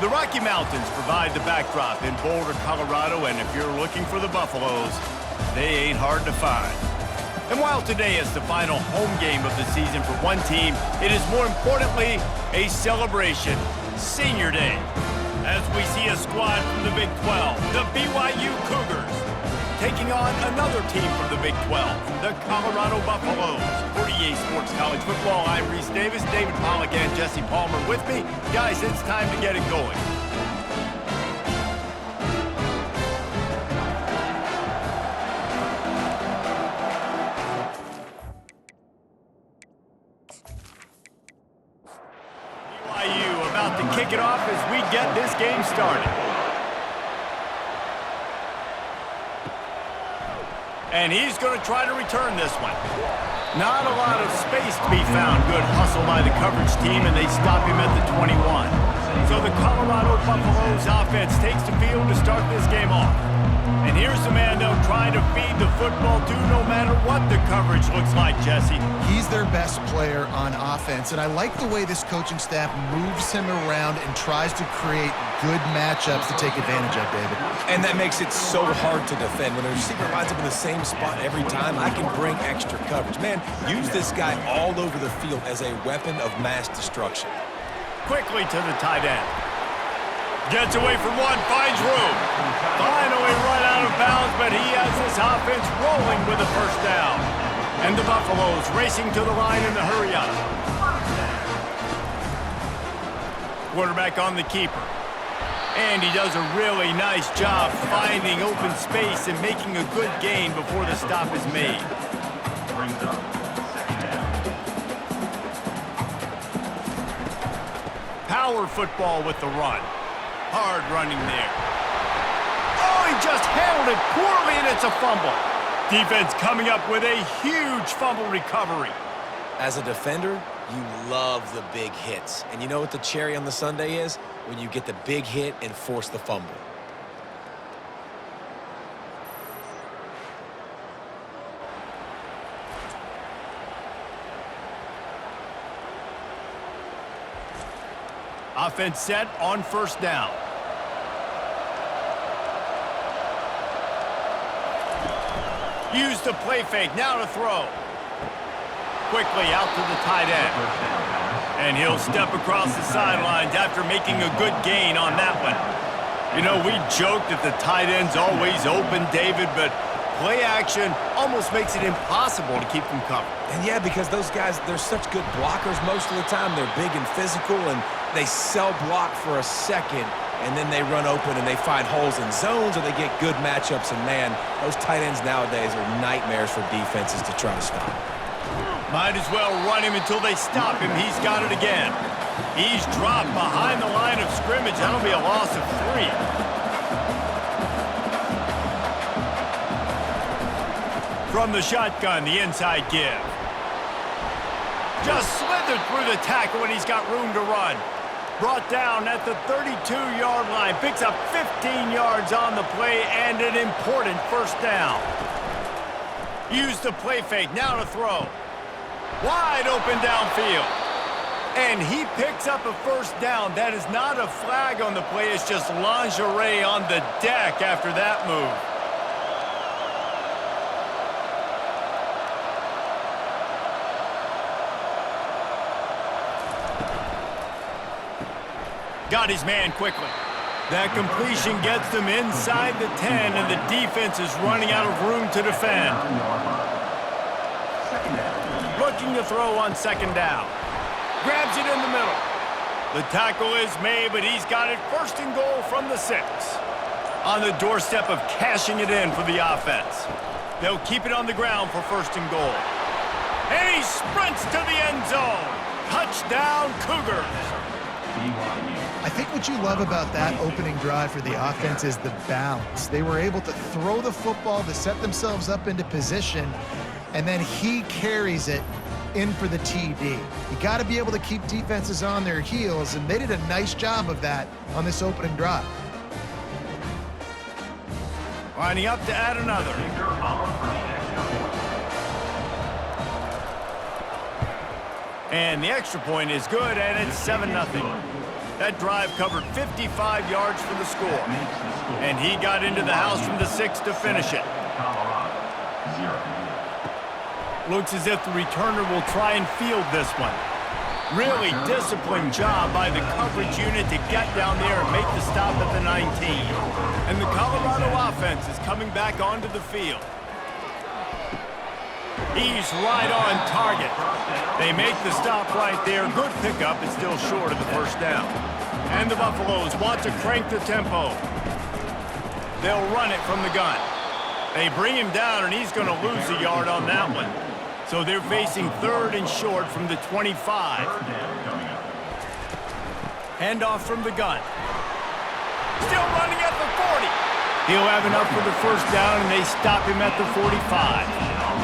The Rocky Mountains provide the backdrop in Boulder, Colorado, and if you're looking for the Buffaloes, they ain't hard to find. And while today is the final home game of the season for one team, it is more importantly a celebration, Senior Day, as we see a squad from the Big 12, the BYU Cougars, taking on another team from the Big 12, the Colorado Buffaloes. For EA Sports College Football, I'm Reese Davis, David Pollack, and Jesse Palmer with me. Guys, it's time to get it going. BYU about to kick it off as we get this game started. And he's going to try to return this one. Not a lot of space to be found. Good hustle by the coverage team, and they stop him at the 21. So the Colorado Buffaloes offense takes the field to start this game off. And here's the man they'll try to feed the football to no matter what the coverage looks like, Jesse. He's their best player on offense, and I like the way this coaching staff moves him around and tries to create good matchups to take advantage of, David. And that makes it so hard to defend. When the receiver lines up in the same spot every time, I can bring extra coverage. Man, use this guy all over the field as a weapon of mass destruction. Quickly to the tight end. Gets away from one, finds room. Finally run out of bounds, but he has this offense rolling with a first down. And the Buffaloes racing to the line in the hurry up. Quarterback on the keeper. And he does a really nice job finding open space and making a good gain before the stop is made. Power football with the run. Hard running there. Oh, he just handled it poorly, and it's a fumble. Defense coming up with a huge fumble recovery. As a defender, you love the big hits. And you know what the cherry on the sundae is? When you get the big hit and force the fumble. Offense set on first down. Use the play fake, now to throw. Quickly out to the tight end. And he'll step across the sidelines after making a good gain on that one. You know, we joked that the tight end's always open, David, but play action almost makes it impossible to keep them covered. And yeah, because those guys, they're such good blockers most of the time. They're big and physical, and they sell block for a second, and then they run open and they find holes in zones, or they get good matchups. And man, those tight ends nowadays are nightmares for defenses to try to stop. Might as well run him until they stop him. He's got it again. He's dropped behind the line of scrimmage. That'll be a loss of 3. From the shotgun, the inside give. Just slithered through the tackle when he's got room to run. Brought down at the 32-yard line. Picks up 15 yards on the play and an important first down. Use the play fake, now to throw. Wide open downfield. And he picks up a first down. That is not a flag on the play. It's just lingerie on the deck after that move. Got his man quickly. That completion gets them inside the 10, and the defense is running out of room to defend. Looking to throw on second down. Grabs it in the middle. The tackle is made, but he's got it first and goal from the 6. On the doorstep of cashing it in for the offense. They'll keep it on the ground for first and goal. And he sprints to the end zone. Touchdown, Cougars. I think what you love about that opening drive for the offense is the balance. They were able to throw the football to set themselves up into position, and then he carries it in for the TD. You got to be able to keep defenses on their heels, and they did a nice job of that on this opening drive. Lining up to add another. And the extra point is good, and it's 7-0. That drive covered 55 yards for the score. And he got into the house from the 6 to finish it. Looks as if the returner will try and field this one. Really disciplined job by the coverage unit to get down there and make the stop at the 19. And the Colorado offense is coming back onto the field. He's right on target. They make the stop right there. Good pickup. It's still short of the first down. And the Buffaloes want to crank the tempo. They'll run it from the gun. They bring him down, and he's going to lose a yard on that one. So they're facing 3rd and short from the 25. Handoff from the gun. Still running at the 40. He'll have enough for the first down, and they stop him at the 45.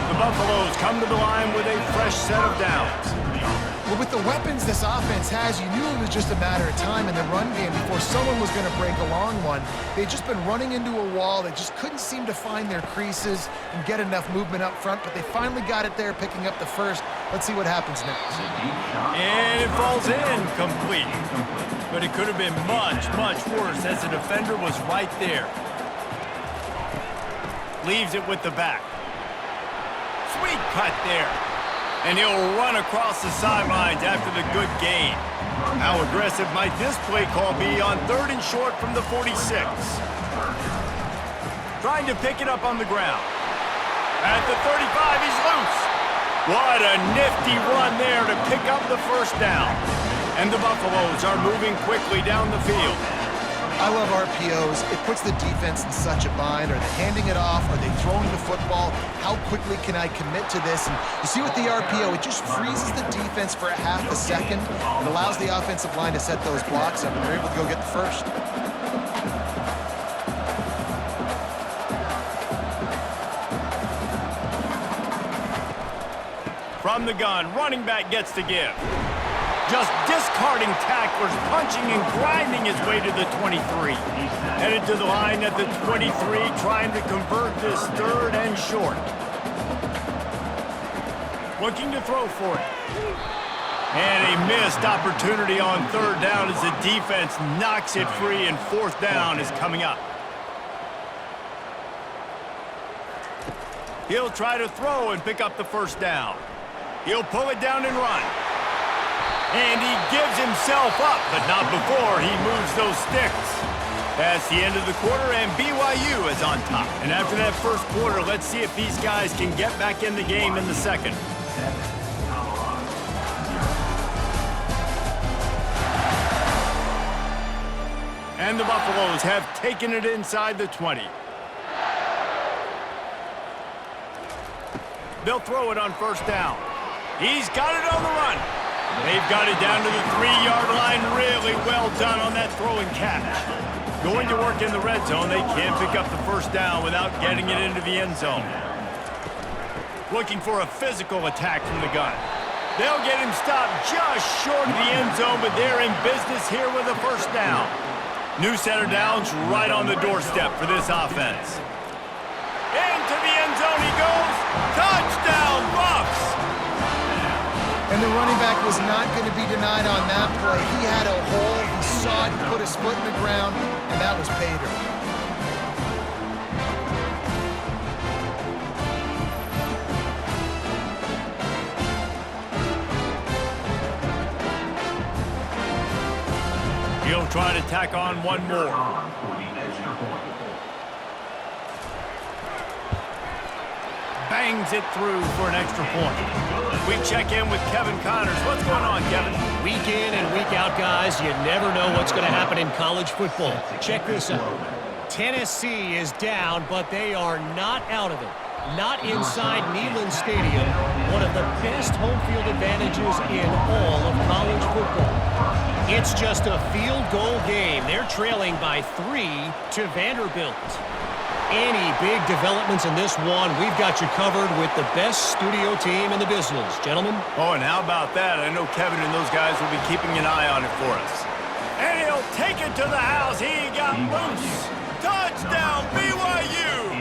The Buffaloes come to the line with a fresh set of downs. Well, with the weapons this offense has, you knew it was just a matter of time in the run game before someone was going to break a long one. They'd just been running into a wall. They just couldn't seem to find their creases and get enough movement up front, but they finally got it there, picking up the first. Let's see what happens next. And it falls in complete. But it could have been much, much worse as the defender was right there. Leaves it with the back. Sweet cut there. And he'll run across the sidelines after the good gain. How aggressive might this play call be on 3rd and short from the 46? Trying to pick it up on the ground. At the 35, he's loose. What a nifty run there to pick up the first down. And the Buffaloes are moving quickly down the field. I love RPOs. It puts the defense in such a bind. Are they handing it off? Are they throwing the football? How quickly can I commit to this? And you see with the RPO, it just freezes the defense for a half a second. It allows the offensive line to set those blocks up, and they're able to go get the first. From the gun, running back gets to give. Just discarding tacklers, punching and grinding his way to the 23. Headed to the line at the 23, trying to convert this 3rd and short. Looking to throw for it. And a missed opportunity on 3rd down as the defense knocks it free, and 4th down is coming up. He'll try to throw and pick up the first down. He'll pull it down and run. And he gives himself up, but not before he moves those sticks. That's the end of the quarter, and BYU is on top. And after that first quarter, let's see if these guys can get back in the game in the second. And the Buffaloes have taken it inside the 20. They'll throw it on first down. He's got it on the run. They've got it down to the 3-yard line. Really well done on that throw and catch. Going to work in the red zone. They can't pick up the first down without getting it into the end zone. Looking for a physical attack from the gun. They'll get him stopped just short of the end zone, but they're in business here with a first down. New set of downs right on the doorstep for this offense. Into the end zone he goes. Touchdown, Buffs! And the running back was not going to be denied on that play. He had a hole, he saw it, he put his foot in the ground, and that was pay dirt. He'll try to tack on one more. Bangs it through for an extra point. We check in with Kevin Connors. What's going on, Kevin? Week in and week out, guys, you never know what's going to happen in college football. Check this out. Tennessee is down, but they are not out of it. Not inside Neyland Stadium, one of the best home field advantages in all of college football. It's just a field goal game. They're trailing by 3 to Vanderbilt. Any big developments in this one, we've got you covered with the best studio team in the business. Gentlemen? Oh, and how about that? I know Kevin and those guys will be keeping an eye on it for us. And he'll take it to the house. He got loose. Touchdown, BYU!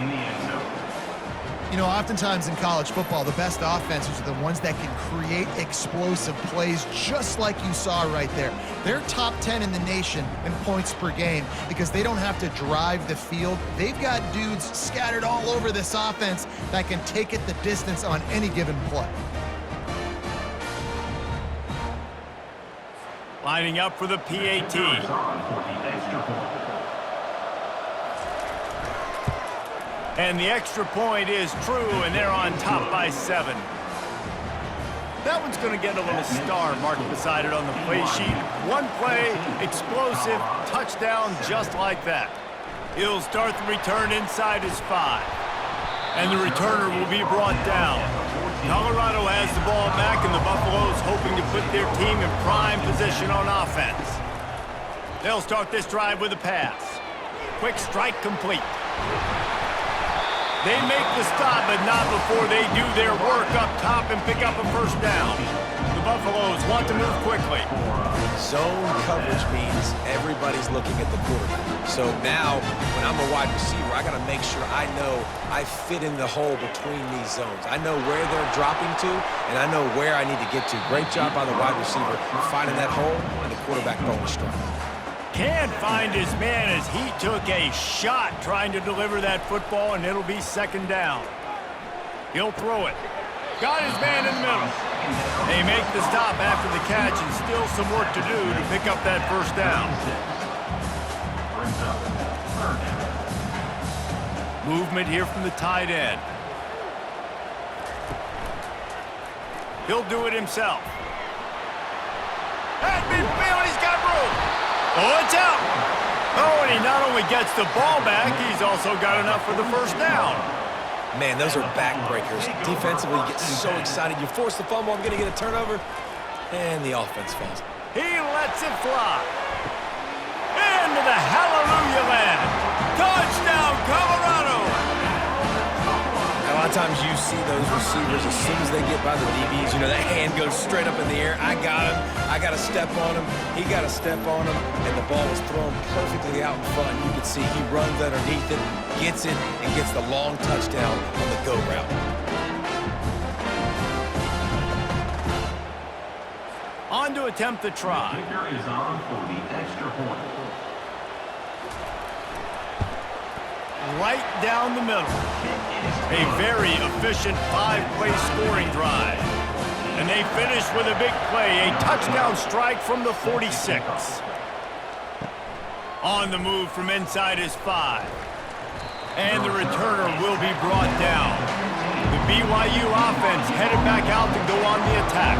You You know, oftentimes in college football, the best offenses are the ones that can create explosive plays, just like you saw right there. They're top 10 in the nation in points per game because they don't have to drive the field. They've got dudes scattered all over this offense that can take it the distance on any given play. Lining up for the PAT. And the extra point is true, and they're on top by 7. That one's going to get a little star marked beside it on the play sheet. One play, explosive, touchdown just like that. He'll start the return inside his 5. And the returner will be brought down. Colorado has the ball back, and the Buffaloes hoping to put their team in prime position on offense. They'll start this drive with a pass. Quick strike complete. They make the stop, but not before they do their work up top and pick up a first down. The Buffaloes want to move quickly. Zone coverage means everybody's looking at the quarterback. So now, when I'm a wide receiver, I got to make sure I know I fit in the hole between these zones. I know where they're dropping to, and I know where I need to get to. Great job by the wide receiver finding that hole, and the quarterback bonus strike. Can't find his man as he took a shot trying to deliver that football, and it'll be second down. He'll throw it. Got his man in the middle. They make the stop after the catch, and still some work to do to pick up that first down. Movement here from the tight end. He'll do it himself. At midfield, he's got room. Oh, it's out. Oh, and he not only gets the ball back, he's also got enough for the first down. Man, those are backbreakers. Defensively, you get so excited. You force the fumble, I'm going to get a turnover, and the offense falls. He lets it fly. Into the hallelujah land. Touchdown, Colorado. A lot of times you see those receivers, as soon as they get by the DBs, you know, that hand goes straight up in the air. I got him. I got to step on him. He got to step on him. And the ball was thrown perfectly out in front. You can see he runs underneath it, gets it, and gets the long touchdown on the go route. On to attempt the try. Is on for the extra point. Right down the middle. A very efficient 5-play scoring drive. And they finish with a big play, a touchdown strike from the 46. On the move from inside his 5. And the returner will be brought down. The BYU offense headed back out to go on the attack.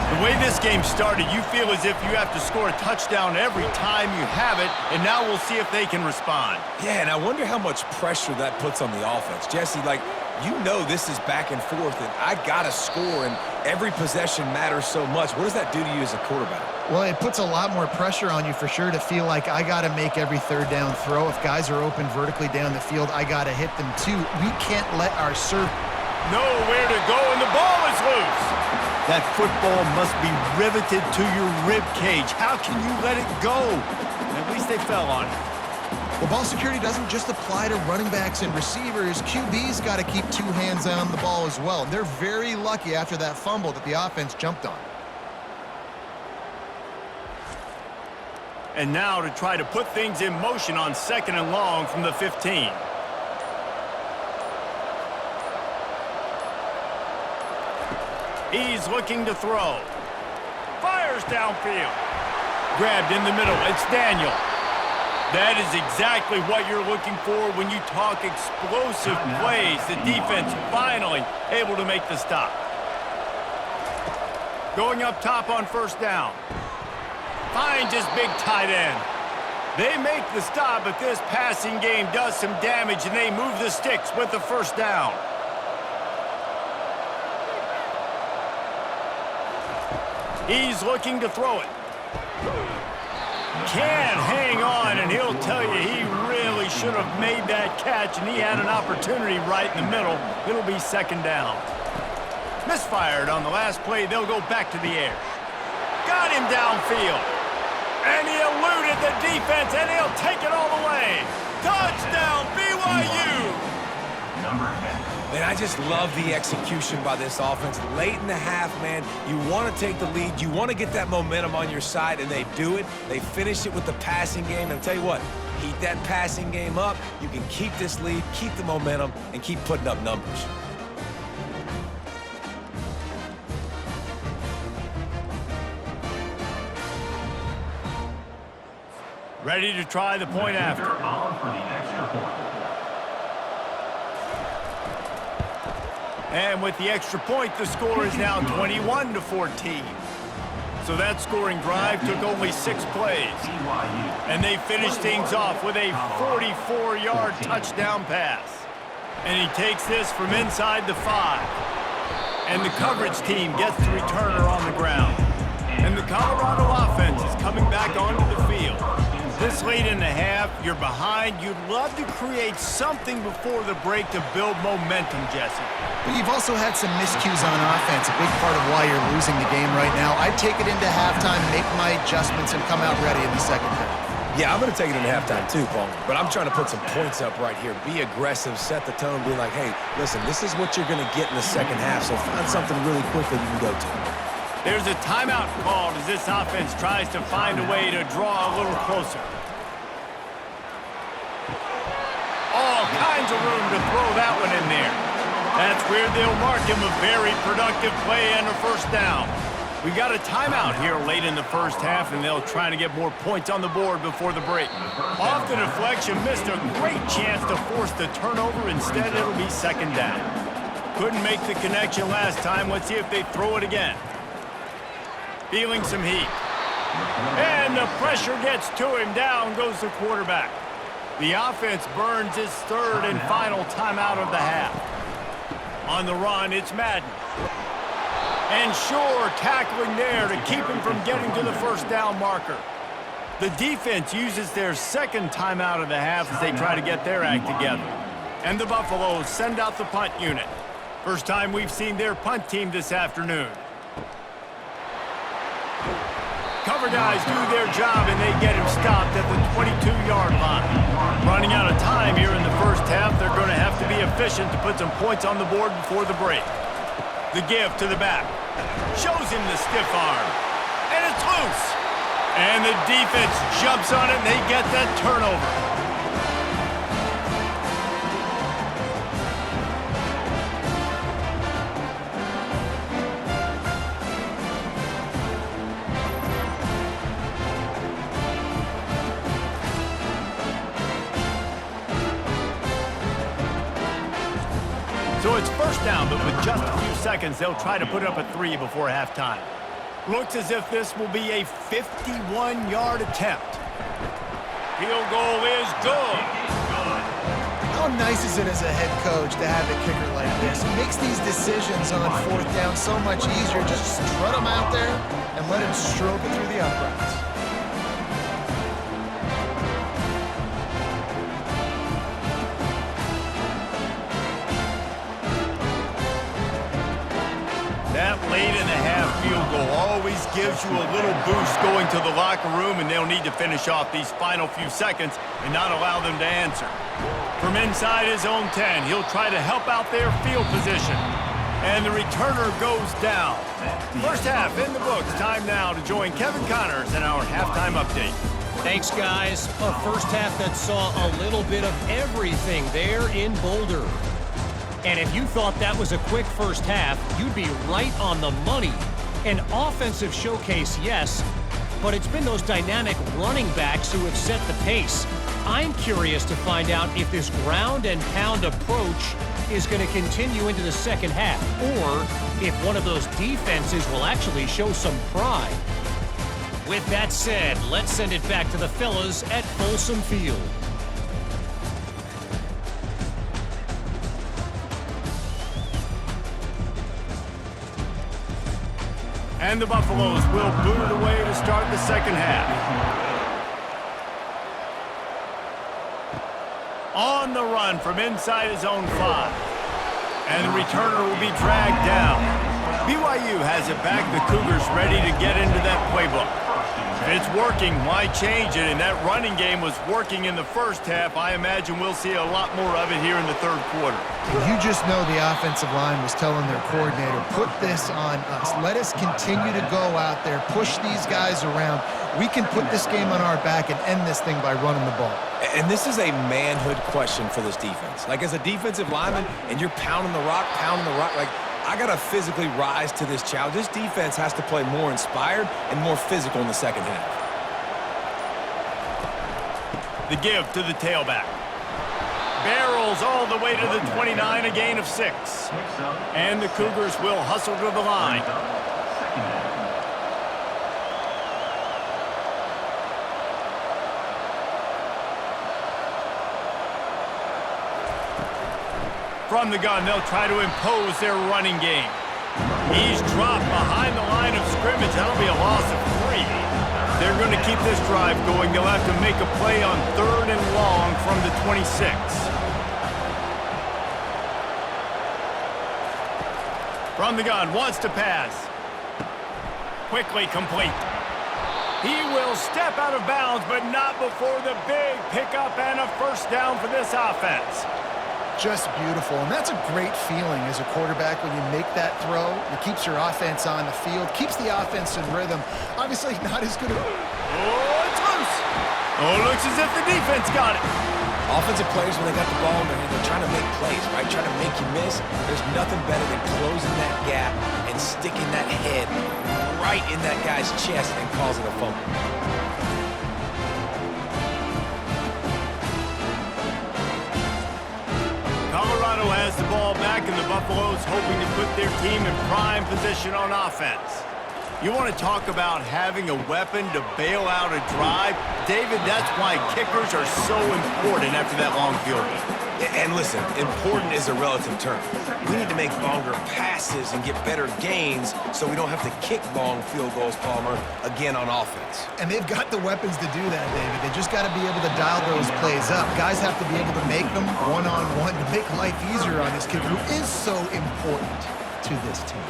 The way this game started, you feel as if you have to score a touchdown every time you have it, and now we'll see if they can respond. Yeah, and I wonder how much pressure that puts on the offense. Jesse, like, you know this is back and forth, and I got to score, and every possession matters so much. What does that do to you as a quarterback? Well, it puts a lot more pressure on you for sure to feel like I got to make every third down throw. If guys are open vertically down the field, I got to hit them too. We can't let our serve nowhere to go, and the ball is loose. That football must be riveted to your rib cage. How can you let it go? At least they fell on it. Well, ball security doesn't just apply to running backs and receivers. QB's got to keep 2 hands on the ball as well. They're very lucky after that fumble that the offense jumped on. And now to try to put things in motion on 2nd and long from the 15. He's looking to throw. Fires downfield. Grabbed in the middle. It's Daniel. That is exactly what you're looking for when you talk explosive plays. The defense finally able to make the stop. Going up top on first down. Finds his big tight end. They make the stop, but this passing game does some damage, and they move the sticks with the first down. He's looking to throw it. Can't hang on, and he'll tell you he really should have made that catch, and he had an opportunity right in the middle. It'll be 2nd down. Misfired on the last play. They'll go back to the air. Got him downfield. And he eluded the defense, and he'll take it all the way. Touchdown, BYU! Number 10. Man, I just love the execution by this offense. Late in the half, man, you want to take the lead. You want to get that momentum on your side, and they do it. They finish it with the passing game. And I'll tell you what, keep that passing game up. You can keep this lead, keep the momentum, and keep putting up numbers. Ready to try the point after. On for the extra point. And with the extra point, the score is now 21-14. So that scoring drive took only 6 plays. BYU. And they finished things off with a 44-yard touchdown pass. And he takes this from inside the 5. And the coverage team gets the returner on the ground. And the Colorado offense is coming back onto the field. This late in the half, you're behind. You'd love to create something before the break to build momentum, Jesse. But you've also had some miscues on offense, a big part of why you're losing the game right now. I'd take it into halftime, make my adjustments, and come out ready in the second half. Yeah, I'm going to take it into halftime too, Paul. But I'm trying to put some points up right here. Be aggressive, set the tone, be like, hey, listen, this is what you're going to get in the second half, so find something really quick that you can go to. There's a timeout called as this offense tries to find a way to draw a little closer. All kinds of room to throw that one in there. That's where they'll mark him a very productive play and a first down. We got a timeout here late in the first half, and they'll try to get more points on the board before the break. Off the deflection, missed a great chance to force the turnover. Instead, it'll be second down. Couldn't make the connection last time. Let's see if they throw it again. Feeling some heat. And the pressure gets to him. Down goes the quarterback. The offense burns its third and final timeout of the half. On the run, it's Madden. And sure, tackling there to keep him from getting to the first down marker. The defense uses their second timeout of the half as they try to get their act together. And the Buffaloes send out the punt unit. First time we've seen their punt team this afternoon. Cover guys do their job, and they get him stopped at the 22-yard line. Running out of time here in the first half, they're going to have to be efficient to put some points on the board before the break. The give to the back. Shows him the stiff arm. And it's loose. And the defense jumps on it, and they get that turnover. So it's first down, but with just a few seconds, they'll try to put up a 3 before halftime. Looks as if this will be a 51-yard attempt. Field goal is good. How nice is it as a head coach to have a kicker like this? It makes these decisions on fourth down so much easier. Just strut him out there and let him stroke it through the uprights. That late in the half field goal always gives you a little boost going to the locker room, and they'll need to finish off these final few seconds and not allow them to answer. From inside his own 10, he'll try to help out their field position. And the returner goes down. First half in the books. Time now to join Kevin Connors in our halftime update. Thanks, guys. A first half that saw a little bit of everything there in Boulder. And if you thought that was a quick first half, you'd be right on the money. An offensive showcase, yes, but it's been those dynamic running backs who have set the pace. I'm curious to find out if this ground and pound approach is going to continue into the second half, or if one of those defenses will actually show some pride. With that said, let's send it back to the fellas at Folsom Field. And the Buffaloes will boot it away to start the second half. On the run from inside his own 5. And the returner will be dragged down. BYU has it back. The Cougars ready to get into that playbook. it's working, why change it? And that running game was working in the first half. I imagine we'll see a lot more of it here in the third quarter. You just know the offensive line was telling their coordinator, put this on us. Let us continue to go out there, push these guys around. We can put this game on our back and end this thing by running the ball. And this is a manhood question for this defense. Like, as a defensive lineman, and you're pounding the rock, like, I got to physically rise to this challenge. This defense has to play more inspired and more physical in the second half. The give to the tailback. Barrels all the way to the 29, a gain of 6. And the Cougars will hustle to the line. From the gun, they'll try to impose their running game. He's dropped behind the line of scrimmage. That'll be a loss of 3. They're going to keep this drive going. They'll have to make a play on 3rd and long from the 26. From the gun, wants to pass. Quickly complete. He will step out of bounds, but not before the big pickup and a first down for this offense. Just beautiful, and that's a great feeling as a quarterback when you make that throw. It keeps your offense on the field, keeps the offense in rhythm. Obviously not as good. Oh, it's loose. Oh, it looks as if the defense got it. Offensive players, when they got the ball in their hand, they're trying to make plays, right? Trying to make you miss. There's nothing better than closing that gap and sticking that head right in that guy's chest and causing a fumble. Colorado has the ball back, and the Buffaloes hoping to put their team in prime position on offense. You want to talk about having a weapon to bail out a drive? David, that's why kickers are so important after that long field goal. And listen, important is a relative term. We need to make longer passes and get better gains so we don't have to kick long field goals, Palmer, again on offense. And they've got the weapons to do that, David. They just got to be able to dial those plays up. Guys have to be able to make them one-on-one to make life easier on this kicker who is so important to this team.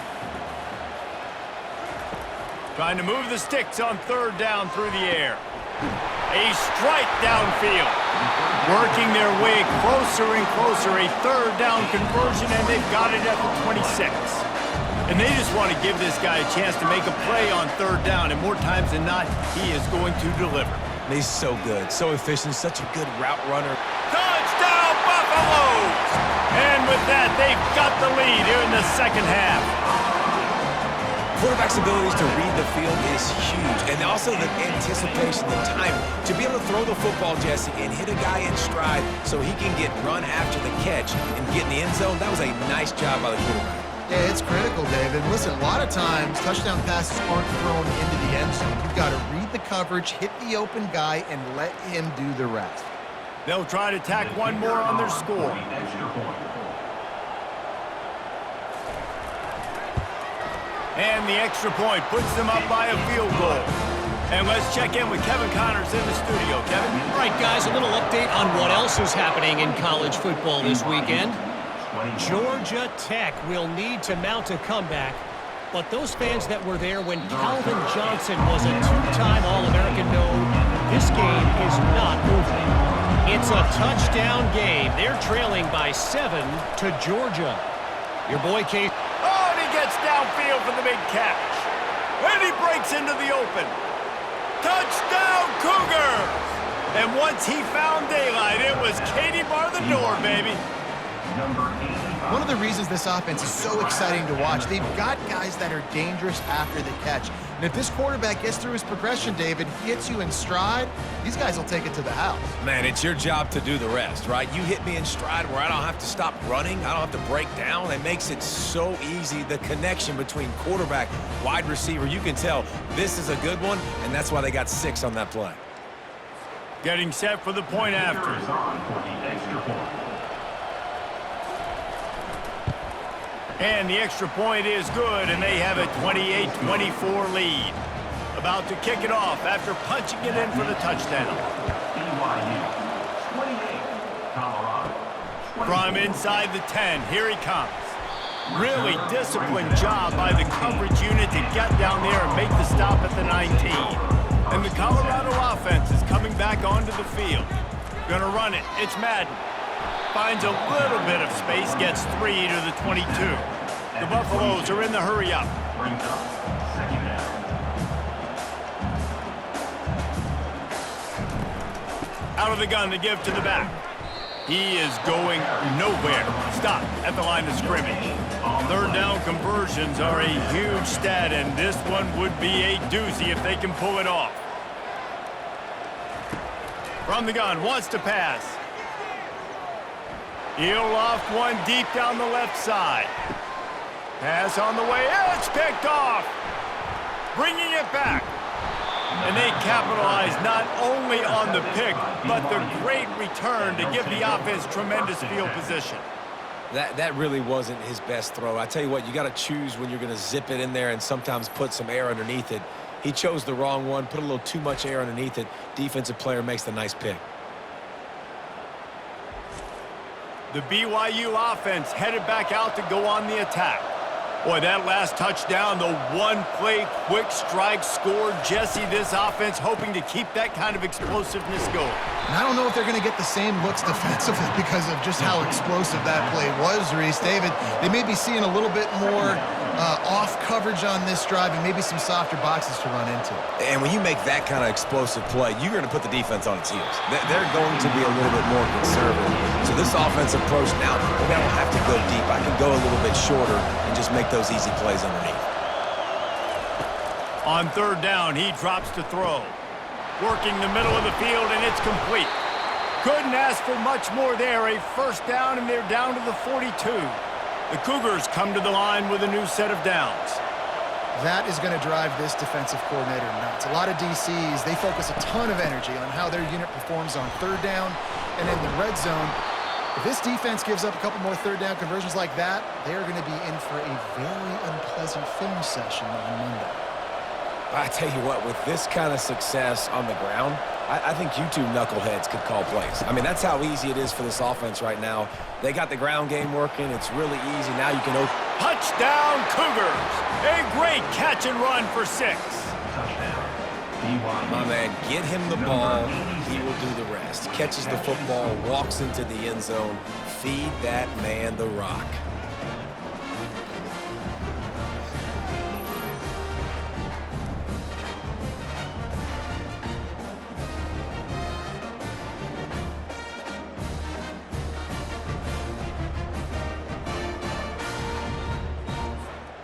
Trying to move the sticks on 3rd down through the air. A strike downfield. Working their way closer and closer. A 3rd down conversion, and they've got it at the 26. And they just want to give this guy a chance to make a play on 3rd down, and more times than not, he is going to deliver. He's so good, so efficient, such a good route runner. Touchdown, Buffaloes! And with that, they've got the lead here in the second half. Quarterback's abilities to read the field is huge, and also the anticipation, the time to be able to throw the football, Jesse, and hit a guy in stride so he can get run after the catch and get in the end zone. That was a nice job by the quarterback. Yeah, it's critical, David. Listen, a lot of times touchdown passes aren't thrown into the end zone. You've got to read the coverage, hit the open guy, and let him do the rest. They'll try to tack one more on their score. And the extra point puts them up by a field goal. And let's check in with Kevin Connors in the studio. Kevin? All right, guys, a little update on what else is happening in college football this weekend. Georgia Tech will need to mount a comeback, but those fans that were there when Calvin Johnson was a 2-time All-American know this game is not over. It's a touchdown game. They're trailing by 7 to Georgia. Your boy Case. Oh, and he gets downfield for the big catch. And he breaks into the open. Touchdown, Cougars! And once he found daylight, it was Katie bar the door, baby. One of the reasons this offense is so exciting to watch, they've got guys that are dangerous after the catch. And if this quarterback gets through his progression, David, he hits you in stride, these guys will take it to the house. Man, it's your job to do the rest, right? You hit me in stride where I don't have to stop running. I don't have to break down. It makes it so easy, the connection between quarterback, wide receiver. You can tell this is a good one, and that's why they got 6 on that play. Getting set for the point after. And the extra point is good, and they have a 28-24 lead. About to kick it off after punching it in for the touchdown. BYU, 28, Colorado. From inside the 10, here he comes. Really disciplined job by the coverage unit to get down there and make the stop at the 19. And the Colorado offense is coming back onto the field. Gonna run it. It's Madden. Finds a little bit of space, gets 3 to the 22. The Buffaloes are in the hurry up. Brings up second down. Out of the gun to give to the back. He is going nowhere. Stop at the line of scrimmage. Third down conversions are a huge stat, and this one would be a doozy if they can pull it off. From the gun, wants to pass. He'll loft one deep down the left side. Pass on the way. It's picked off. Bringing it back. And they capitalize not only on the pick, but the great return to give the offense tremendous field position. That really wasn't his best throw. I tell you what, you got to choose when you're going to zip it in there and sometimes put some air underneath it. He chose the wrong one, put a little too much air underneath it. Defensive player makes the nice pick. The BYU offense headed back out to go on the attack. Boy, that last touchdown, the one-play quick strike score. Jesse, this offense hoping to keep that kind of explosiveness going. And I don't know if they're going to get the same looks defensively because of just how explosive that play was, Reese. David, they may be seeing a little bit more off coverage on this drive and maybe some softer boxes to run into. And when you make that kind of explosive play, you're going to put the defense on its heels. They're going to be a little bit more conservative. So this offensive approach now, maybe I don't have to go deep. I can go a little bit shorter and just make those easy plays underneath. On third down, he drops to throw. Working the middle of the field, and it's complete. Couldn't ask for much more there. A first down, and they're down to the 42. The Cougars come to the line with a new set of downs. That is going to drive this defensive coordinator nuts. A lot of DCs, they focus a ton of energy on how their unit performs on third down and in the red zone. If this defense gives up a couple more third down conversions like that, they are going to be in for a very unpleasant film session on Monday. I tell you what, with this kind of success on the ground, I think you two knuckleheads could call plays. I mean, that's how easy it is for this offense right now. They got the ground game working. It's really easy. Now you can open. Touchdown, Cougars! A great catch and run for 6. Touchdown. BYU. My man, get him the ball. He will do the rest. Catches the football, walks into the end zone. Feed that man the rock.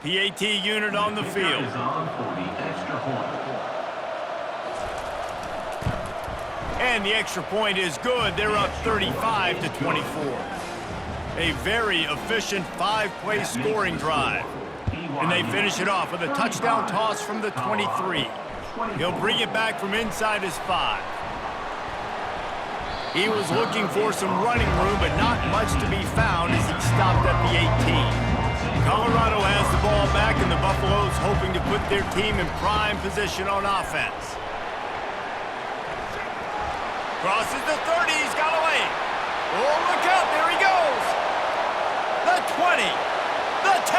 PAT unit on the field. Is on for the extra point. And the extra point is good. They're up 35 to 24. A very efficient 5-play scoring drive. And they finish it off with a touchdown toss from the 23. He'll bring it back from inside his 5. He was looking for some running room, but not much to be found as he stopped at the 18. Colorado has the ball back, and the Buffaloes hoping to put their team in prime position on offense. Crosses the 30, he's got away. Oh, look out, there he goes. The 20, the 10,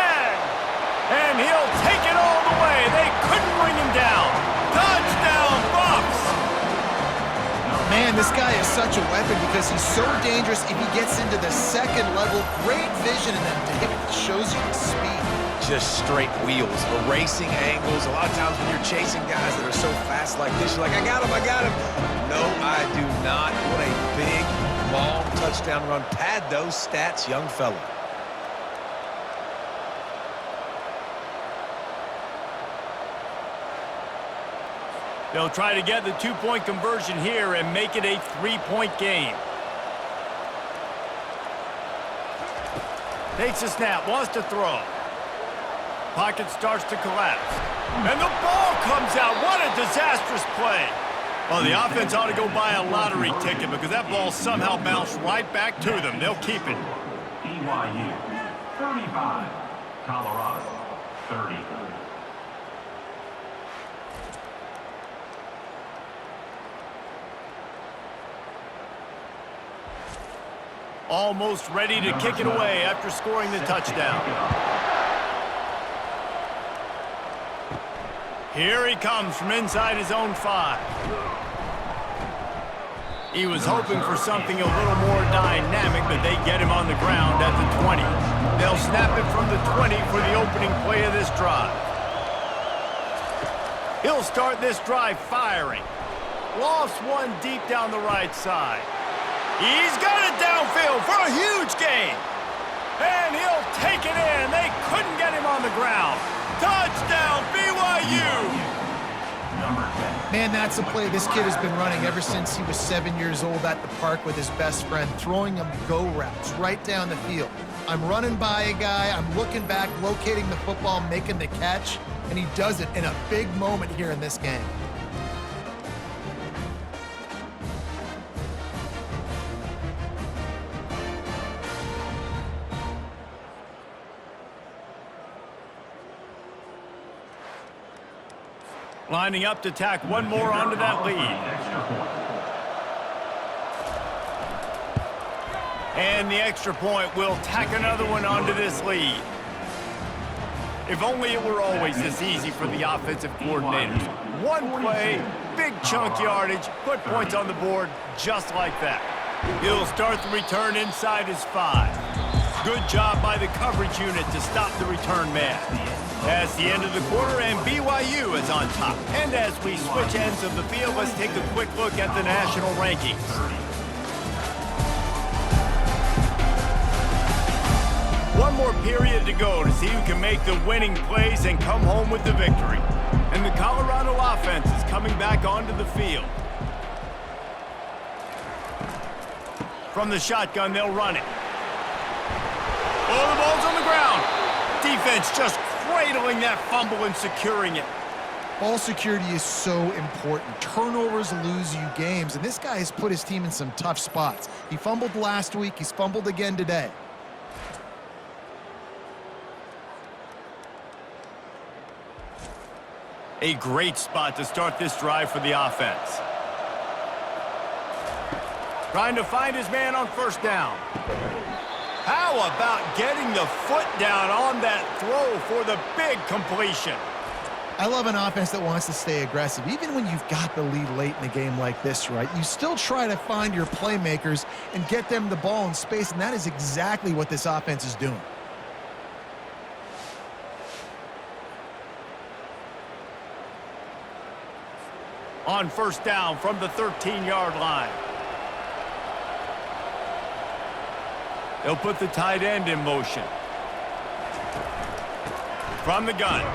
and he'll take it all the way. They couldn't bring him down. Touchdown, Buffs. Man, this guy is such a weapon because he's so dangerous if he gets into the second level. Great vision, and then David shows you the speed. Just straight wheels, erasing angles. A lot of times when you're chasing guys that are so fast like this, you're like, I got him, I got him. No, I do not. What a big, long touchdown run. Pad those stats, young fella. They'll try to get the 2-point conversion here and make it a 3-point game. Takes a snap, wants to throw. Pocket starts to collapse. And the ball comes out. What a disastrous play. Well, the offense ought to go buy a lottery ticket because that ball somehow bounced right back to them. They'll keep it. BYU 35, Colorado 30. Almost ready to kick it away after scoring the touchdown. Here he comes from inside his own 5. He was hoping for something a little more dynamic, but they get him on the ground at the 20. They'll snap it from the 20 for the opening play of this drive. He'll start this drive firing. Lost one deep down the right side. He's got it downfield for a huge gain. And he'll take it in. They couldn't get him on the ground. Touchdown, BYU! Man, that's a play this kid has been running ever since he was 7 years old at the park with his best friend, throwing him go routes right down the field. I'm running by a guy, I'm looking back, locating the football, making the catch, and he does it in a big moment here in this game. Lining up to tack one more onto that lead. And the extra point will tack another one onto this lead. If only it were always this easy for the offensive coordinators. One play, big chunk yardage, put points on the board just like that. He'll start the return inside his 5. Good job by the coverage unit to stop the return man. That's the end of the quarter, and BYU is on top. And as we switch ends of the field, let's take a quick look at the national rankings. One more period to go to see who can make the winning plays and come home with the victory. And the Colorado offense is coming back onto the field. From the shotgun, they'll run it. Oh, the ball's on the ground. Defense just cradling that fumble and securing it. Ball security is so important. Turnovers lose you games, and this guy has put his team in some tough spots. He fumbled last week. He's fumbled again today. A great spot to start this drive for the offense. Trying to find his man on first down. How about getting the foot down on that throw for the big completion? I love an offense that wants to stay aggressive. Even when you've got the lead late in a game like this, right, you still try to find your playmakers and get them the ball in space, and that is exactly what this offense is doing. On first down from the 13-yard line. They'll put the tight end in motion. From the gun.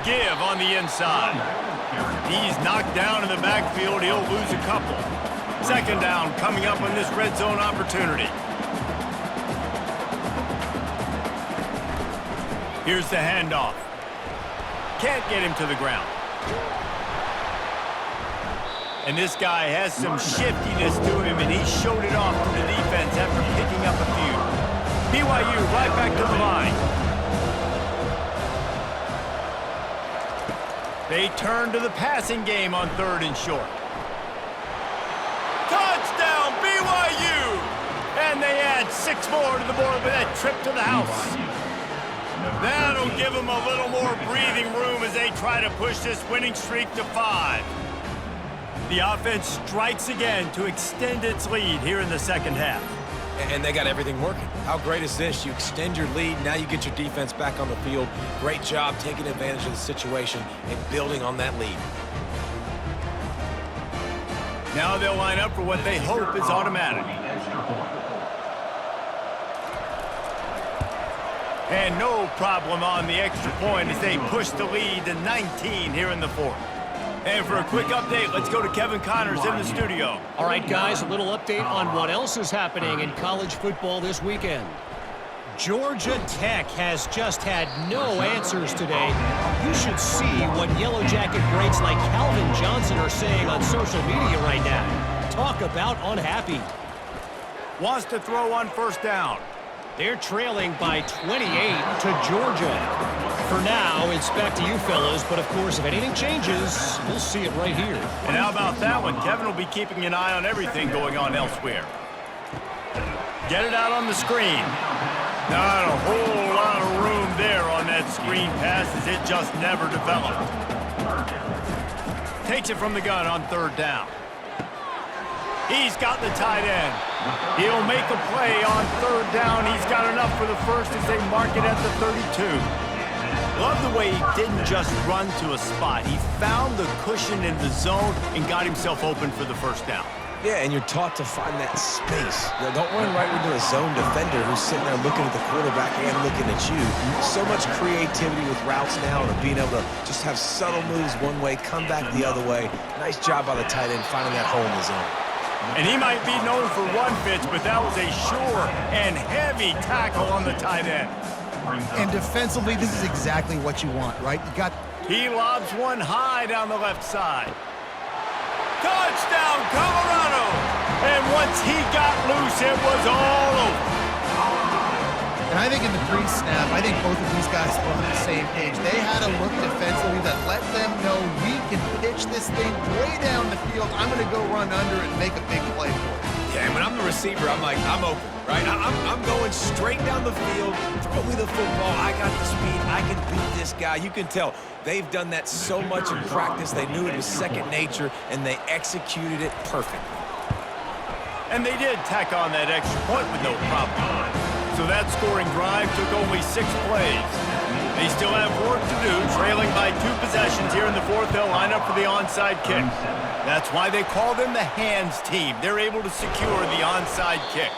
Give on the inside. He's knocked down in the backfield. He'll lose a couple. Second down coming up on this red zone opportunity. Here's the handoff. Can't get him to the ground. And this guy has some shiftiness to him, and he showed it off to the defense after picking up a few. BYU right back to the line. They turn to the passing game on 3rd and short. Touchdown, BYU! And they add 6 more to the board with that trip to the house. That'll give them a little more breathing room as they try to push this winning streak to 5. The offense strikes again to extend its lead here in the second half. And they got everything working. How great is this? You extend your lead, now you get your defense back on the field. Great job taking advantage of the situation and building on that lead. Now they'll line up for what they hope is automatic. And no problem on the extra point as they push the lead to 19 here in the 4th. And for a quick update, let's go to Kevin Connors in the studio. All right, guys, a little update on what else is happening in college football this weekend. Georgia Tech has just had no answers today. You should see what Yellow Jacket greats like Calvin Johnson are saying on social media right now. Talk about unhappy. Wants to throw on first down. They're trailing by 28 to Georgia. For now, it's back to you fellas, but of course, if anything changes, we'll see it right here. And how about that one? Kevin will be keeping an eye on everything going on elsewhere. Get it out on the screen. Not a whole lot of room there on that screen pass as it just never developed. Takes it from the gun on third down. He's got the tight end. He'll make a play on third down. He's got enough for the first as they mark it at the 32. Love the way he didn't just run to a spot. He found the cushion in the zone and got himself open for the first down. Yeah, and you're taught to find that space. Don't run right into a zone defender who's sitting there looking at the quarterback and looking at you. So much creativity with routes now and being able to just have subtle moves one way, come back the other way. Nice job by the tight end finding that hole in the zone. And he might be known for run fits, but that was a sure and heavy tackle on the tight end. And defensively, this is exactly what you want, right? He lobs one high down the left side. Touchdown, Colorado! And once he got loose, it was all over. And I think in the pre-snap, I think both of these guys were on the same page. They had a look defensively that let them know we can pitch this thing way down the field. I'm going to go run under it and make a big play for it. Yeah, and when I'm the receiver, I'm like, I'm open, right? I'm going straight down the field. Throw me the football. I got the speed. I can beat this guy. You can tell they've done that so much in practice. They knew it was second nature, and they executed it perfectly. And they did tack on that extra point with no problem. So that scoring drive took only 6 plays. They still have work to do, trailing by 2 possessions here in the fourth. They'll line up for the onside kick. That's why they call them the hands team. They're able to secure the onside kick.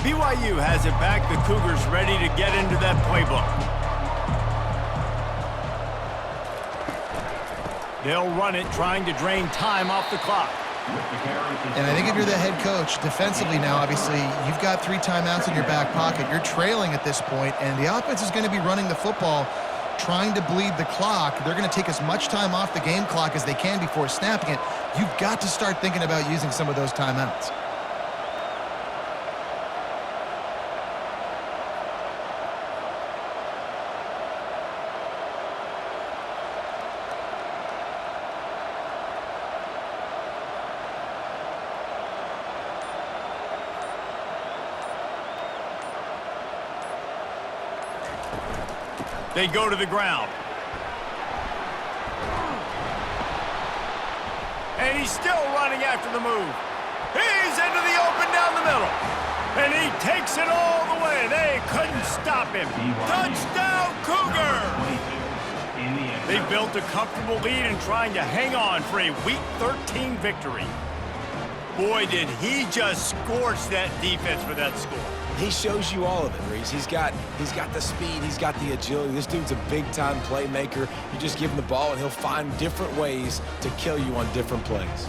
BYU has it back. The Cougars ready to get into that playbook. They'll run it, trying to drain time off the clock. And I think if you're the head coach, defensively now, obviously, you've got 3 timeouts in your back pocket. You're trailing at this point, and the offense is going to be running the football, trying to bleed the clock. They're going to take as much time off the game clock as they can before snapping it. You've got to start thinking about using some of those timeouts. They go to the ground. And he's still running after the move. He's into the open down the middle. And he takes it all the way. They couldn't stop him. Touchdown, Cougar! They built a comfortable lead and trying to hang on for a Week 13 victory. Boy, did he just scorch that defense for that score. He shows you all of it, Reese. He's got the speed. He's got the agility. This dude's a big-time playmaker. You just give him the ball, and he'll find different ways to kill you on different plays.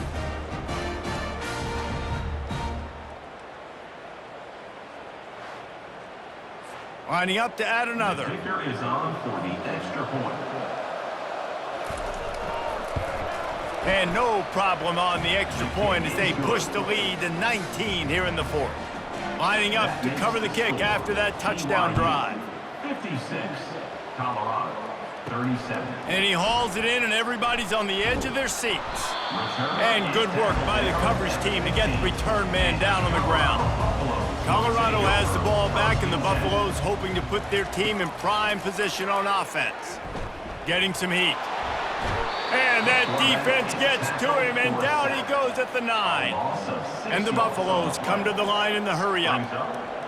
Lining up to add another. The kicker is on for the extra point. And no problem on the extra point as they push the lead to 19 here in the fourth. Lining up to cover the kick after that touchdown drive. 56, Colorado, 37. And he hauls it in, and everybody's on the edge of their seats. And good work by the coverage team to get the return man down on the ground. Colorado has the ball back, and the Buffaloes hoping to put their team in prime position on offense. Getting some heat. And that defense gets to him, and down he goes at the 9. And the Buffaloes come to the line in the hurry-up.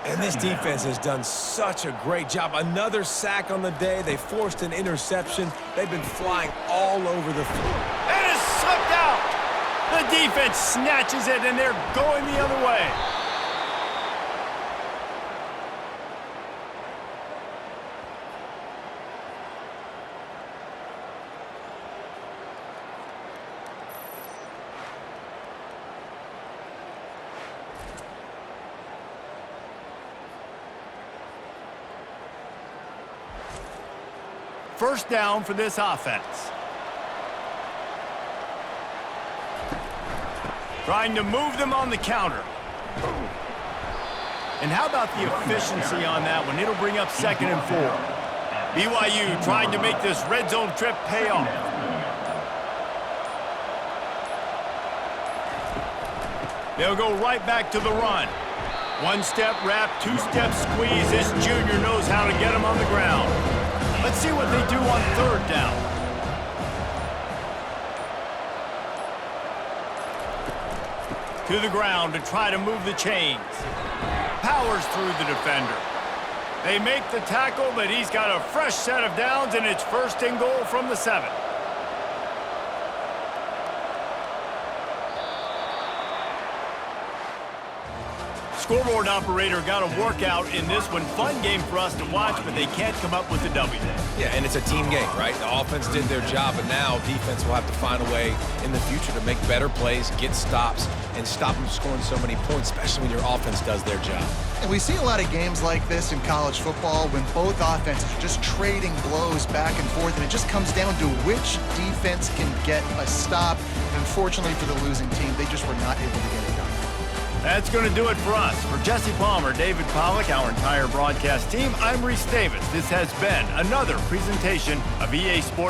And this defense has done such a great job. Another sack on the day. They forced an interception. They've been flying all over the field. And it's slipped out. The defense snatches it, and they're going the other way. First down for this offense. Trying to move them on the counter. And how about the efficiency on that one? It'll bring up 2nd and 4. BYU trying to make this red zone trip pay off. They'll go right back to the run. 1-step wrap, 2-step squeeze. This junior knows how to get him on the ground. Let's see what they do on 3rd down. To the ground to try to move the chains. Powers through the defender. They make the tackle, but he's got a fresh set of downs, and it's 1st and goal from the 7. Scoreboard operator got a workout in this one. Fun game for us to watch, but they can't come up with a W. Yeah, and it's a team game, right? The offense did their job, but now defense will have to find a way in the future to make better plays, get stops, and stop them scoring so many points, especially when your offense does their job. And we see a lot of games like this in college football when both offenses are just trading blows back and forth, and it just comes down to which defense can get a stop. And unfortunately for the losing team, they just were not able to get it done. That's going to do it for us. For Jesse Palmer, David Pollack, our entire broadcast team, I'm Reese Davis. This has been another presentation of EA Sports.